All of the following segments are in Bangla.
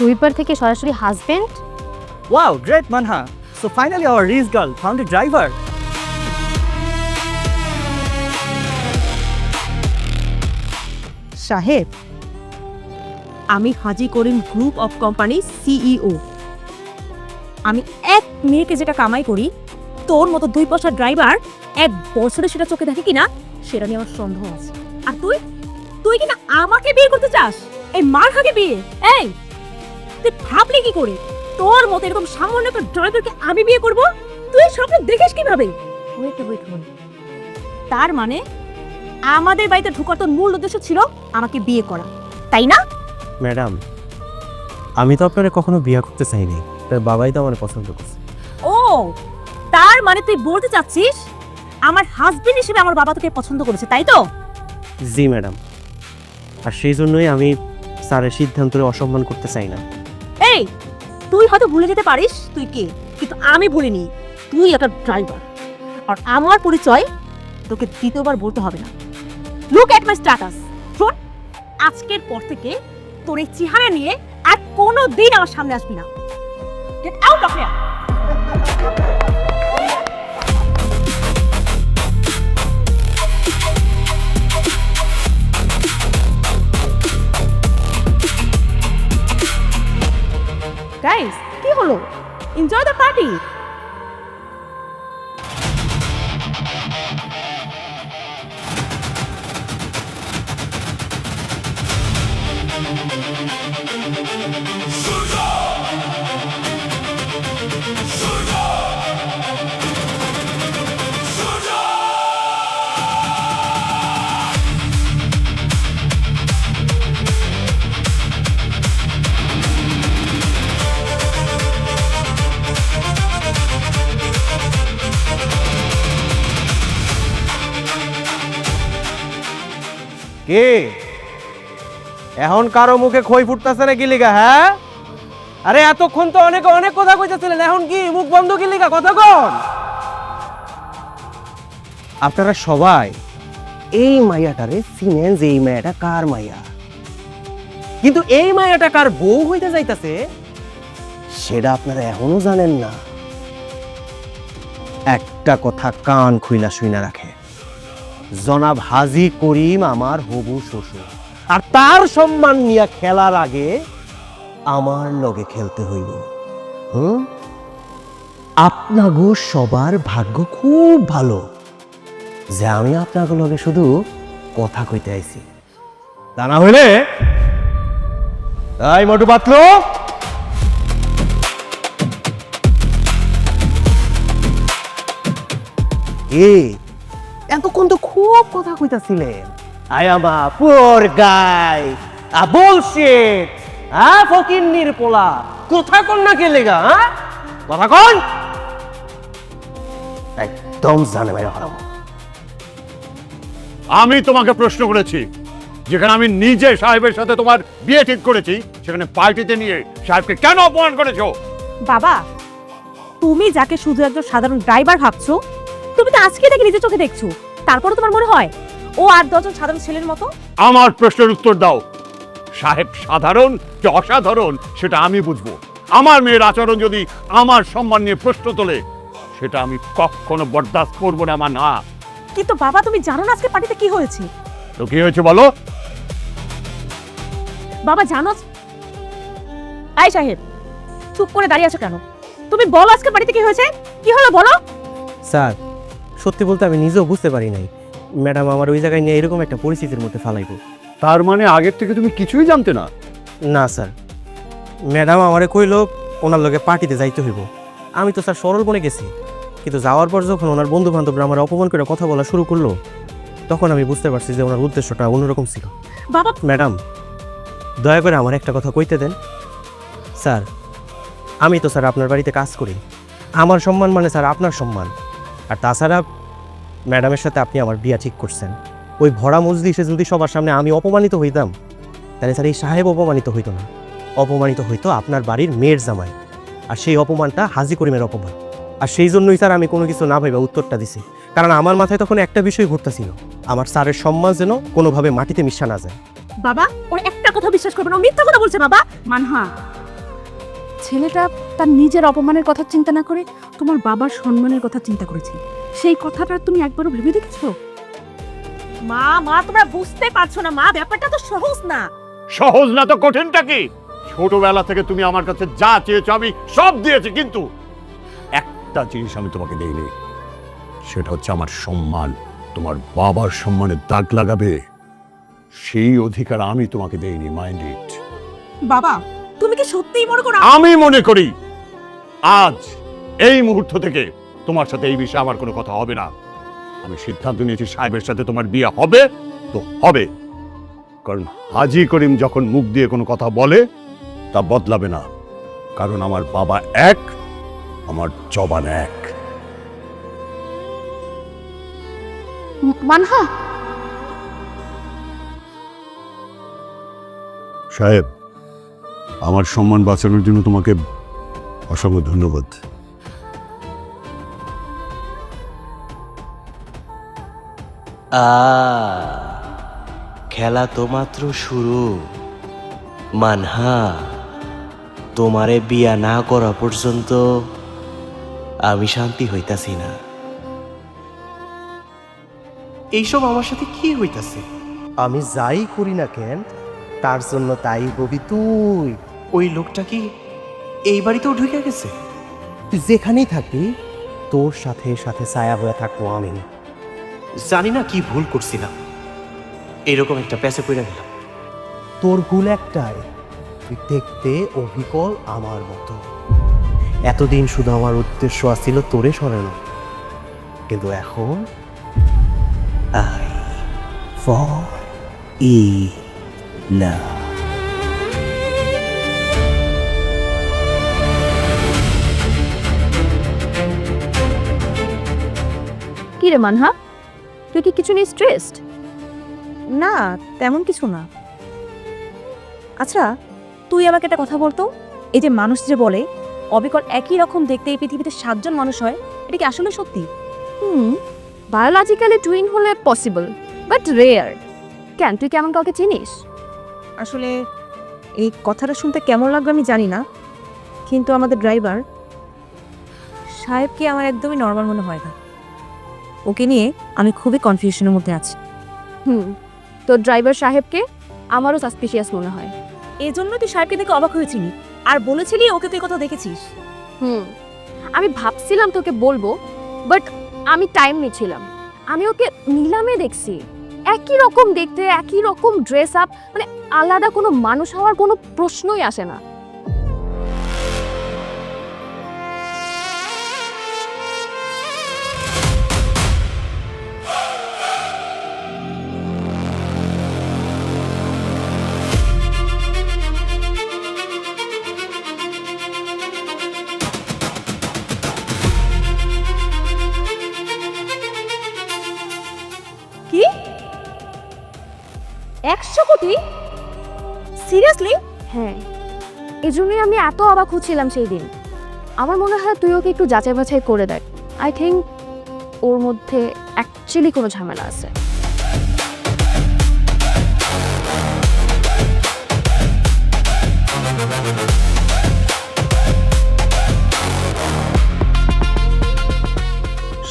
সুইপার থেকে সরাসরি husband. Wow, great Manha. So finally our Reese girl found a driver. সাহেব, আমি হাজি করিম গ্রুপ অফ কোম্পানি সিইও। আমি এক মেয়েকে যেটা কামাই করি, তোর মতো 2 পয়সার ড্রাইভার 1 বছরে সেটা চোখে দেখে কিনা সেটা নিয়ে আমার সন্দেহ আছে। আর তুই কিনা আমাকে বিয়ে করতে চাস? এই মারহাকে বিয়ে? এই তুই ভাবলি কি করে তোর মতো এরকম সামান্য একটা ড্রাইভারকে আমি বিয়ে করব? তুই স্বপ্ন দেখিস কিভাবে? ওয়েট তার মানে আমাদের বাড়িতে ঢোকার তোর মূল উদ্দেশ্য ছিল আমাকে বিয়ে করা, তাই না? ম্যাডাম, আমি তো আপনারে কখনো বিয়ে করতে চাইনি, তার বাবাই তো আমার পছন্দ করছে। ও, তার মানে তুই বলতে চাচ্ছিস আমার হাজবেন্ড হিসেবে আমার বাবা তোকে পছন্দ করেছে, তাই তো? জি ম্যাডাম, আর সেই জন্যই আমি স্যারের সিদ্ধান্তকে অসম্মান করতে চাই না। এই, তুই হয়তো ভুলে যেতে পারিস তুই কে, কিন্তু আমি ভুলিনি। তুই একটা ড্রাইভার, আর আমার পরিচয় তোকে দ্বিতীয়বার বলতে হবে না। Look at my status. শোন, আজকের পর থেকে তোর এই চেহারা নিয়ে আর কোনো দিন আমার সামনে আসবি না। Get out of here. Guys, কি হলো? Enjoy the party. কে এখন কারো মুখে খই ফুটতেছে না কি লিগা? হ্যাঁ, আরে এতক্ষণ তো অনেক কথা কইতেছিলেন, এখন কি মুখ বন্ধ কি লিগা? কথা কন। আপনারা সবাই এই মাইয়াটারে চিনেন যে এই মাইয়াটা কার মাইয়া, কিন্তু এই মাইয়াটা কার বউ হইতে যাইতাছে সেটা আপনারা এখনো জানেন না। একটা কথা কান খুইলা শুইনা রাখে, জনাব হাজী করিম আমার হবু শ্বশুর, আর তার সম্মান নিয়ে খেলার আগে আমার লগে খেলতে হইব। আপনাগো সবার ভাগ্য খুব ভালো যে আমি আপনাগো লগে শুধু কথা কইতে আইছি, তা না হইলে তাই মোটু পাতলো এতক্ষণ তো খুব কথা কইতাছিলেন। I am a poor guy, a bullshit, ফকিন্নির পোলা। কথা কন না কে লেগা? কথা কন। একদম জানে ভাই হারাম। আমি তোমাকে প্রশ্ন করেছি, যেখানে আমি নিজে সাহেবের সাথে তোমার বিয়ে ঠিক করেছি, সেখানে পার্টিতে নিয়ে সাহেবকে কেন অপমান করেছো? বাবা, তুমি যাকে শুধু একজন সাধারণ ড্রাইভার ভাবছো, তুমি তো আজকে দেখে নিজের চোখে দেখছো, তারপরে তোমার মনে হয় ও আর 10 জন সাধারণ ছেলের মতো? আমার প্রশ্নের উত্তর দাও। সাহেব সাধারণ যে অসাধারণ সেটা আমি বুঝবো। আমার মেয়ের আচরণ যদি আমার সম্মান নিয়ে প্রশ্ন তোলে, সেটা আমি কখনো বরদাস্ত করবো না। আমার না। কিন্তু বাবা, তুমি জানো না আজকে পার্টিতে কি হয়েছে? তো কি হয়েছে বলো? বাবা জানো? আই সাহেব, চুপ করে দাঁড়িয়ে আছো কেন? তুমি বলো আজকে বাড়িতে কি হয়েছে? কি হলো বলো। স্যার, সত্যি বলতে আমি নিজেও বুঝতে পারি নাই ম্যাডাম আমার ওই জায়গায় নিয়ে এরকম একটা পরিস্থিতির মধ্যে ফালাইবো। তার মানে আগের থেকে তুমি কিছুই জানতে না? না স্যার, ম্যাডাম আমারে কইলো ওনার লগে পার্টিতে যাইতে হইব। আমি তো স্যার সরল মনে গেছি, কিন্তু যাওয়ার পর যখন ওনার বন্ধু বান্ধবরা আমার অপমান করে কথা বলা শুরু করলো, তখন আমি বুঝতে পারছি যে ওনার উদ্দেশ্যটা অন্যরকম ছিল। বাবা, ম্যাডাম দয়া করে আমার একটা কথা কইতে দেন। স্যার, আমি তো স্যার আপনার বাড়িতে কাজ করি, আমার সম্মান মানে স্যার আপনার সম্মান। আর তাছাড়া ম্যাডামের সাথে আপনি আমার বিয়া ঠিক করছেন, ওই ভরা মজলিসে যদি সবার সামনে আমি অপমানিত হইতাম, তাহলে স্যার এই সাহেব অপমানিত হইতো না, অপমানিত হইতো আপনার বাড়ির মেয়ের জামাই। আর সেই অপমানটা হাজী করিমের অপমান। আর সেই জন্যই স্যার আমি কোনো কিছু না ভাইবা উত্তরটা দিছি, কারণ আমার মাথায় তখন একটা বিষয় ঘুরতেছিল, আমার স্যারের সম্মান যেন কোনোভাবে মাটিতে মিশা না যায়। বাবা, ওর একটা কথা বিশ্বাস করবে না, ও মিথ্যা কথা বলছে। বাবা, মানহা, ছেলেটা তার নিজের অপমানের কথা চিন্তা না করে তোমার বাবার সম্মানের কথা চিন্তা করেছে। সেই কথাটা তুমি একবারও ভেবে দেখেছো? মা মা তোমরা বুঝতে পারছো না মা, ব্যাপারটা তো সহজ না। সহজ না তো কঠিনটা কি? ছোটবেলা থেকে তুমি আমার কাছে যা চেয়েছো আমি সব দিয়েছি, কিন্তু একটা জিনিস আমি তোমাকে দেইনি, সেটা হচ্ছে আমার সম্মান। তোমার বাবার সম্মানে দাগ লাগাবে সেই অধিকার আমি তোমাকে দেইনি। Mind it. বাবা তুমি কি সত্যিই মনে করো? আমি মনে করি আজ এই মুহূর্ত থেকে তোমার সাথে এই বিষয়ে আমার কোনো কথা হবে না। আমি সিদ্ধান্ত নিয়েছি সাহেবের সাথে তোমার বিয়ে হবে তো হবে, কারণ হাজী করিম যখন মুখ দিয়ে কোনো কথা বলে তা বদলাবে না, কারণ আমার বাবা এক, আমার জবান এক। মানহা, সাহেব, আমার সম্মান বাঁচানোর জন্য তোমাকে অসংখ্য ধন্যবাদ। খেলা তো মাত্র শুরু। মানহা, তোমারে বিয়া না করা পর্যন্ত আমি শান্তি হইতাছি না। এইসব আমার সাথে কি হইতাছে? আমি যাই করি না কেন তার জন্য তাই ববি তুই। ওই লোকটা কি এই বাড়িতেও ঢুকে গেছে? তুই যেখানেই থাকবি তোর সাথে সাথে ছায়া হয়ে থাকবো আমি। জানি না কি ভুল করছিলাম, এরকম একটা প্যাসে পড়ে গেলাম। তোর ভুল একটাই, তুই দেখতে অবিকল আমার মতো। এতদিন শুধু আমার উদ্দেশ্য ছিল তোরে সরানো, কিন্তু এখন আই ফর ই না। কি রে মানহা, তুই কি কিছু নিয়ে স্ট্রেসড? না তেমন কিছু না। আচ্ছা তুই আমাকে একটা কথা বলতো, এই যে মানুষ যে বলে অবিকল একই রকম দেখতে এই পৃথিবীতে 7 জন মানুষ হয়, এটা কি আসলে সত্যি? বায়োলজিক্যালি টুইন হলে পসিবল, বাট রেয়ার। কেন, তুই কেমন কাউকে চিনিস? আসলে এই কথাটা শুনতে কেমন লাগবে আমি জানি না, কিন্তু আমাদের ড্রাইভার সাহেবকে আমার একদমই নর্মাল মনে হয় না। ওকে নিয়ে আমি খুবই কনফিউশনের মধ্যে আছি। তোর ড্রাইভার সাহেবকে আমারও সাসপিশিয়াস মনে হয়। এই জন্য তুই সাহেবকে দেখে অবাক হয়েছিলি আর বলেছিলি ওকে তুই কথা দেখেছিস। আমি ভাবছিলাম তোকে বলবো, বাট আমি টাইম নিচ্ছিলাম। আমি ওকে নিলামে দেখছি, একই রকম দেখতে, একই রকম ড্রেস আপ, মানে আলাদা কোনো মানুষ হওয়ার কোনো প্রশ্নই আসে না। কি 100 কোটি? সিরিয়াসলি? হ্যাঁ, এই জন্যই আমি এত অবাক হচ্ছিলাম সেই দিন। আমার মনে হয় তুই ওকে একটু যাচাই বাছাই করে দেখ। আই থিঙ্ক ওর মধ্যে অ্যাকচুয়ালি কোনো ঝামেলা আছে।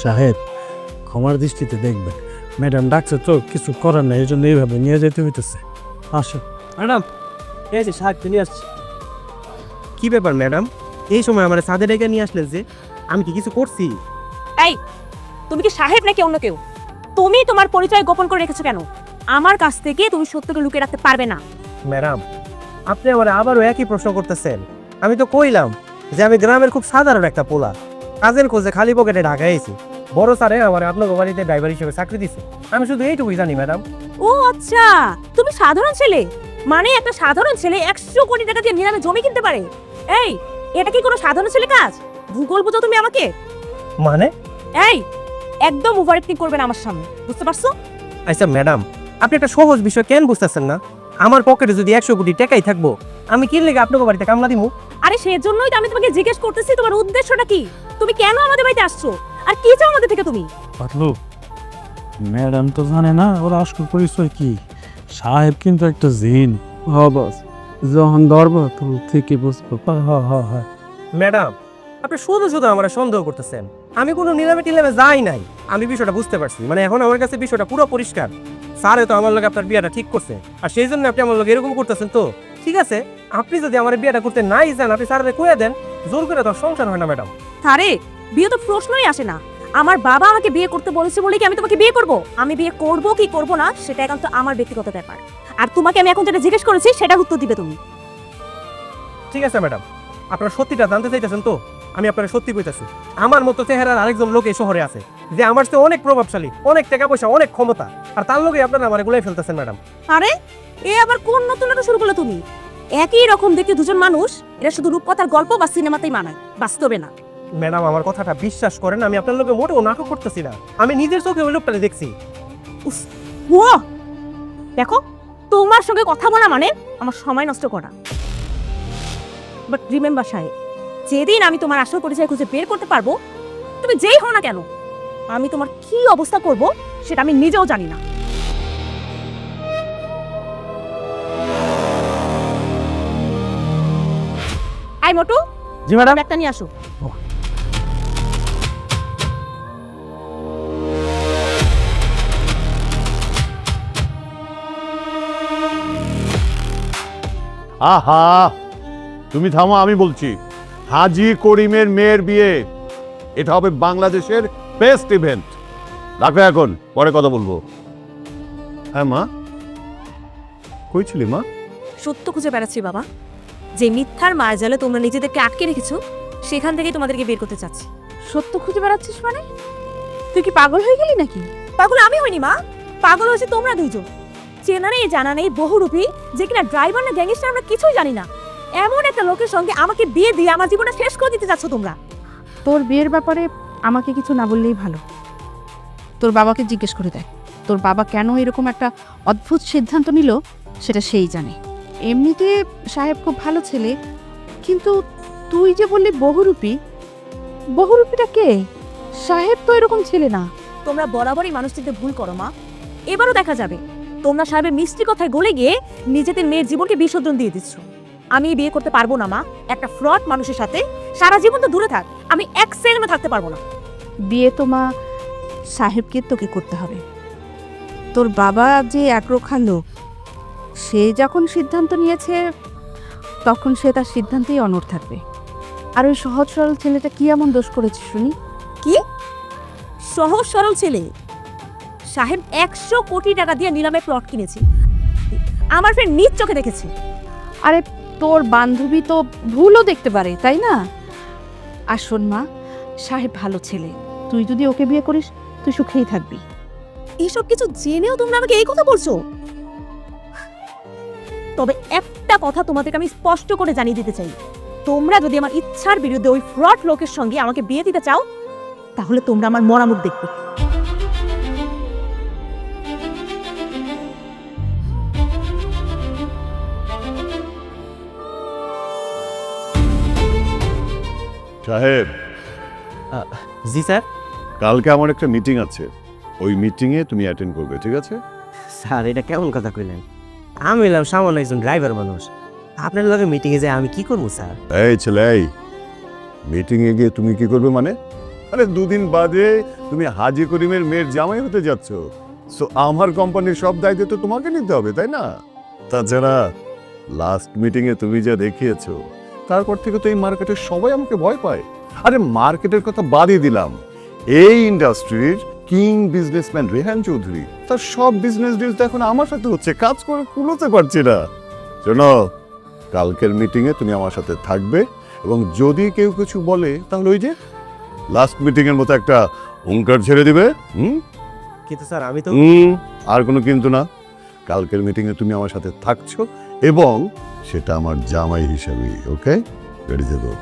সাহেব, ক্ষমার দৃষ্টিতে দেখবেন, ম্যাডাম ডাকছে তো, কিছু করার নেই, এই জন্য এইভাবে নিয়ে যেতে হইতেছে। আসো ম্যাডাম, এই যে সাহেব নিয়ে আসছি। কি ব্যাপার ম্যাডাম, এই সময় আমার সাদে ডেকে নিয়ে আসলেন যে? আমি কি কিছু করছি? এই তুমি কি সাহেব নাকি অন্য কেউ? তুমি তোমার পরিচয় গোপন করে রেখেছো কেন? আমার কাছ থেকে তুমি সত্যকে লুকিয়ে রাখতে পারবে না। ম্যাডাম, আপনি আমার আবারও একই প্রশ্ন করতেছেন। আমি তো কইলাম যে আমি গ্রামের খুব সাধারণ একটা পোলা, কাজের খোঁজে খালি পকেটে ঢাকায় এসেছি। বড় স্যারে আমার আপনার বাড়িতে ড্রাইভার হিসেবে চাকরি দিচ্ছে, আমি শুধু এইটুকুই জানি ম্যাডাম। ও আচ্ছা, তুমি সাধারণ ছেলে? মানে একটা সাধারণ ছেলে 100 কোটি টাকা দিয়ে নিলামে জমি কিনতে পারে? এই এটা কি কোনো সাধারণ ছেলে কাজ? ভূগোল বুঝো তুমি আমাকে? মানে? এই একদম ওভার অ্যাক্টিং করবে না আমার সামনে, বুঝতে পারছো? আচ্ছা ম্যাডাম, আপনি একটা সহজ বিষয় কেন বুঝতেছেন না? আমার পকেটে যদি 100 কোটি টাকাই থাকবো, আমি কি লেগে আপনার বাড়িতে কামলা দিমু? আরে সেজন্যই তো আমি তোমাকে জিজ্ঞেস করতেছি তোমার উদ্দেশ্যটা কি? তুমি কেন আমাদের বাড়িতে আসছো আর কি চাও আমাদের থেকে তুমি? পাতলু, ম্যাডাম তো জানে না ওর আসল পরিচয় কি। সাহেব কিন্তু একটা জিন। বস, যখন ধরবো তুমি ঠিকই বুঝবো। হ্যাঁ। ম্যাডাম, আপনি শুধু শুধু আমার সন্দেহ করতেছেন। আমি কোনো নিলামে টিলামে যাই নাই। আমি বিষয়টা বুঝতে পারছি, মানে এখন আমার কাছে বিষয়টা পুরো পরিষ্কার। স্যারে তো আমার লগে আপনার বিয়েটা ঠিক করছে, আর সেই জন্য আপনি আমার লগে এরকম করতেছেন। তো ঠিক আছে, আপনি যদি আমার বিয়েটা করতে নাই চান, আপনি স্যারে কয়ে দেন। জোর করে তো সংসার হয় না ম্যাডাম। আরে বিয়ে তো প্রশ্নই আসে না। আমার বাবা আমাকে বিয়ে করতে বলেছে বলে কি আমি তোমাকে বিয়ে করব? আমি বিয়ে করব কি করব না সেটা একান্ত আমার ব্যক্তিগত ব্যাপার। আর তোমাকে আমি এখন যেটা জিজ্ঞেস করেছি সেটার উত্তর দিবে তুমি। ঠিক আছে ম্যাডাম, আপনার সত্যিটা জানতে চাইতেছেন তো? আমি আপনার সত্যি কইতাছি, আমার মতো চেহারার আরেকজন লোক এই শহরে আছে, যে আমার চেয়ে অনেক প্রভাবশালী, অনেক টাকা পয়সা, অনেক ক্ষমতা, আর তার লোকে আপনারা আমার গুলাই ফেলতেছেন ম্যাডাম। আরে এ আবার কোন নতুন নাটক শুরু করলে তুমি? একই রকম দেখতে দুজন মানুষ, এটা শুধু রূপকথার গল্প বা সিনেমাতেই মানায়, বাস্তবে না। ম্যাডাম, আমার কথাটা বিশ্বাস করেন, আমি আপনার লোকে মোটেও নাটক করতেছি না। আমি নিজের চোখে ওই লোকটাকে দেখছি। ও দেখো, তোমার সঙ্গে কথা বলা মানে আমার সময় নষ্ট করা। বাট রিমেম্বার সাহেব, যেদিন আমি তোমার আসল পরিচয় খুঁজে বের করতে পারবো, তুমি যেই হও না কেন, আমি তোমার কি অবস্থা করব সেটা আমি নিজেও জানি না। I Motu, G madam. ব্যাগটা নিয়ে আসো। আহা, তুমি থামো, আমি বলছি। হাজী করিমের মেয়ের বিয়ে, এটা হবে বাংলাদেশের বেস্ট ইভেন্ট। রাখো এখন, পরে কথা বলবো। হ্যাঁ মা, কই ছিলি মা? সত্য খুঁজে বেড়াচ্ছি বাবা। যে মিথ্যার মায়াজালে তোমরা নিজেদেরকে আটকে রেখেছো, সেখান থেকেই তোমাদেরকে বের করতে চাচ্ছি। সত্য খুঁজে বেড়াচ্ছিস মানে? তুই কি পাগল হয়ে গেলি নাকি? পাগল আমি হইনি মা, পাগল হয়েছে তোমরা দুইজন। চেনা নেই জানা নেই বহুরূপী, যে কিনা ড্রাইভার না গ্যাংস্টার আমরা কিছুই জানি না, এমন একটা লোকের সঙ্গে আমাকে বিয়ে দিয়ে আমার জীবনটা শেষ করে দিতে চাচ্ছ তোমরা। তোর বিয়ের ব্যাপারে আমাকে কিছু না বললেই ভালো। তোর বাবাকে জিজ্ঞেস করে দেখ, তোর বাবা কেন এরকম একটা অদ্ভুত সিদ্ধান্ত নিল সেটা সেই জানে। এমনিতে সাহেব খুব ভালো ছেলে, কিন্তু তুই যে বললি বহুরূপী, বহুরূপীটা কে? সাহেব তো এরকম ছেলে না। তোমরা বরাবরই মানুষ চিনতে ভুল করো মা। এবারও দেখা যাবে তোমরা সাহেবের মিষ্টি কথায় গলে গিয়ে নিজেদের মেয়ের জীবনকে বিসর্জন দিয়ে দিচ্ছ। আমি বিয়ে করতে পারবো না মা, একটা ফ্রড মানুষের সাথে সারা জীবন তো দূরে থাক, আমি এক সেকেন্ডও থাকতে পারবো না। বিয়ে তো মা সাহেবকে তোকে করতে হবে। তোর বাবা যে একরোখা লোক, সে যখন সিদ্ধান্ত নিয়েছে তখন সে তার সিদ্ধান্তেই অনড় থাকবে। আর ওই সহজ সরল ছেলেটা কি এমন দোষ করেছে শুনি? কি সহজ সরল ছেলে? সাহেব 100 কোটি টাকা দিয়ে নিলামে প্লট কিনেছে, আমার ফ্রেন্ড নিজ চোখে দেখেছে। আরে তোর বান্ধবী তো ভুলও দেখতে পারে, তাই না? আর শোন মা, সাহেব ভালো ছেলে, তুই যদি ওকে বিয়ে করিস তুই সুখেই থাকবি। এসব কিছু জেনেও তোমরা আমাকে এই কথা বলছো? তবে একটা কথা তোমাদেরকে আমি স্পষ্ট করে জানিয়ে দিতে চাই, তোমরা যদি আমার ইচ্ছার বিরুদ্ধে ওই ফ্রড লোকের সঙ্গে আমাকে বিয়ে দিতে চাও, তাহলে তোমরা আমার মরা মুখ দেখবে। সাহেব, জি স্যার। কালকে আমার একটা মিটিং আছে, ওই মিটিংয়ে তুমি অ্যাটেন্ড করবে, ঠিক আছে? স্যার, এটা কেমন কথা কইলেন? আমি এলাম সামান্য একজন ড্রাইভার মানুষ, আপনার লগে মিটিংয়ে যায় আমি কি করবো স্যার? এই ছেলে, এই মিটিংয়ে গিয়ে তুমি কি করবে মানে? আরে দুদিন বাদে তুমি হাজী করিমের মেয়ের জামাই হতে যাচ্ছ, সো আমার কোম্পানির সব দায়িত্ব তো তোমাকে নিতে হবে, তাই না? তাছাড়া লাস্ট মিটিংয়ে তুমি যা দেখিয়েছো, তারপর থেকে তো এই মার্কেটের সবাই আমাকে ভয় পায়। আরে মার্কেটের কথা বাদই দিলাম, এই ইন্ডাস্ট্রির কিং বিজনেসম্যান রেহান চৌধুরী, তার সব বিজনেস ডিলস তো এখন আমার সাথে হচ্ছে, কাজ করে কুলোতে পারছি না। শোনো, কালকের মিটিংয়ে তুমি আমার সাথে থাকবে, এবং যদি কেউ কিছু বলে তাহলে ওই যে লাস্ট মিটিং এর মতো একটা হুঙ্কার ছেড়ে দিবে। কিন্তু স্যার আমি তো আর কোনো কিন্তু না, কালকের মিটিংয়ে তুমি আমার সাথে থাকছো, এবং সেটা আমার জামাই হিসাবে। ওকে, রেডি থেকো।